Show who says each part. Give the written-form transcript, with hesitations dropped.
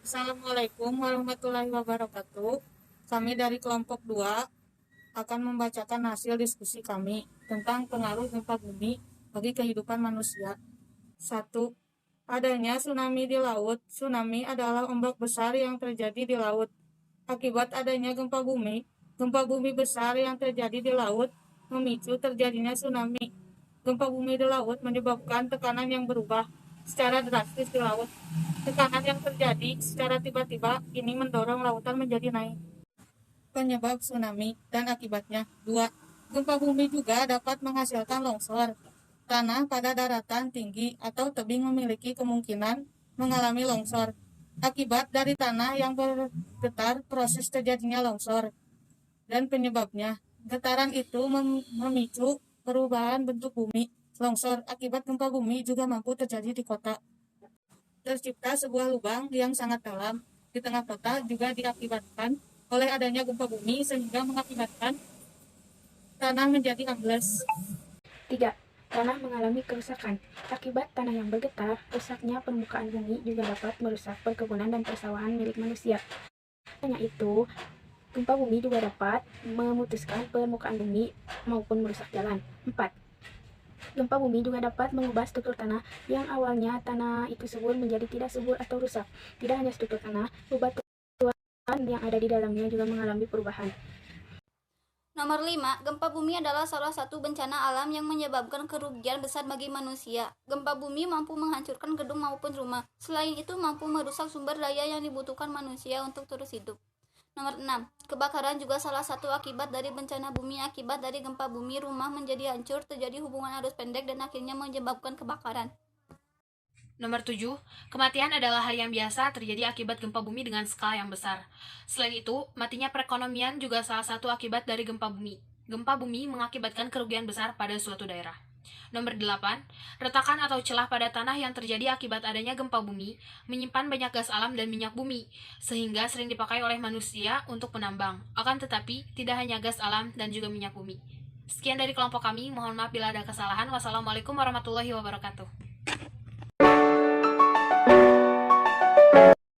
Speaker 1: Assalamualaikum warahmatullahi wabarakatuh. Kami dari kelompok 2 akan membacakan hasil diskusi kami tentang pengaruh gempa bumi bagi kehidupan manusia. 1. Adanya tsunami di laut. Tsunami adalah ombak besar yang terjadi di laut. Akibat adanya gempa bumi besar yang terjadi di laut memicu terjadinya tsunami. Gempa bumi di laut menyebabkan tekanan yang berubah secara drastis di laut. Tekanan yang terjadi secara tiba-tiba ini mendorong lautan menjadi naik. Penyebab tsunami dan akibatnya. 2. Gempa bumi juga dapat menghasilkan longsor. Tanah pada daratan tinggi atau tebing memiliki kemungkinan mengalami longsor. Akibat dari tanah yang bergetar, proses terjadinya longsor. Dan penyebabnya, getaran itu memicu perubahan bentuk bumi. Longsor akibat gempa bumi juga mampu terjadi di kota. Tercipta sebuah lubang yang sangat dalam di tengah kota juga diakibatkan oleh adanya gempa bumi sehingga mengakibatkan tanah menjadi ambles.
Speaker 2: 3. Tanah mengalami kerusakan. Akibat tanah yang bergetar, rusaknya permukaan bumi juga dapat merusak perkebunan dan persawahan milik manusia. Hanya itu, gempa bumi juga dapat memutuskan permukaan bumi maupun merusak jalan. 4. Gempa bumi juga dapat mengubah struktur tanah yang awalnya tanah itu subur menjadi tidak subur atau rusak. Tidak hanya struktur tanah, bebatuan yang ada di dalamnya juga mengalami perubahan.
Speaker 3: Nomor 5, gempa bumi adalah salah satu bencana alam yang menyebabkan kerugian besar bagi manusia. Gempa bumi mampu menghancurkan gedung maupun rumah. Selain itu, mampu merusak sumber daya yang dibutuhkan manusia untuk terus hidup. Nomor 6, kebakaran juga salah satu akibat dari bencana bumi. Akibat dari gempa bumi, rumah menjadi hancur, terjadi hubungan arus pendek, dan akhirnya menyebabkan kebakaran.
Speaker 4: Nomor 7, kematian adalah hal yang biasa terjadi akibat gempa bumi dengan skala yang besar. Selain itu, matinya perekonomian juga salah satu akibat dari gempa bumi. Gempa bumi mengakibatkan kerugian besar pada suatu daerah. Nomor 8, retakan atau celah pada tanah yang terjadi akibat adanya gempa bumi menyimpan banyak gas alam dan minyak bumi, sehingga sering dipakai oleh manusia untuk penambang. Akan tetapi, tidak hanya gas alam dan juga minyak bumi. Sekian dari kelompok kami, mohon maaf bila ada kesalahan. Wassalamualaikum warahmatullahi wabarakatuh.